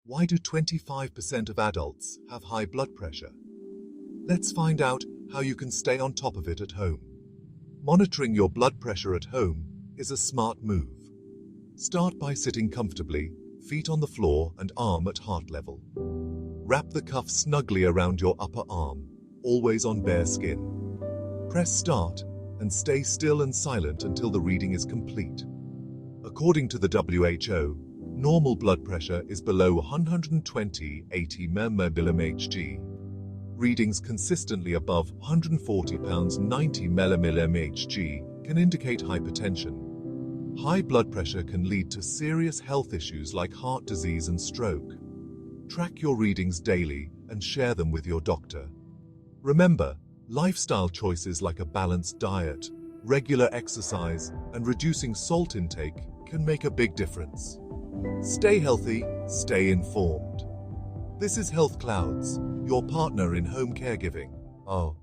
Why do 25% of adults have high blood pressure? Let's find out how you can stay on top of it at home. Monitoring your blood pressure at home is a smart move. Start by sitting comfortably, feet on the floor and arm at heart level. Wrap the cuff snugly around your upper arm, always on bare skin. Press start and stay still and silent until the reading is complete. According to the WHO, normal blood pressure is below 120/80 mmHg. Readings consistently above 140 pounds 90 mmHg can indicate hypertension. High blood pressure can lead to serious health issues like heart disease and stroke. Track your readings daily and share them with your doctor. Remember, lifestyle choices like a balanced diet, regular exercise, and reducing salt intake can make a big difference. Stay healthy, stay informed. This is Health Clouds, your partner in home caregiving. Oh.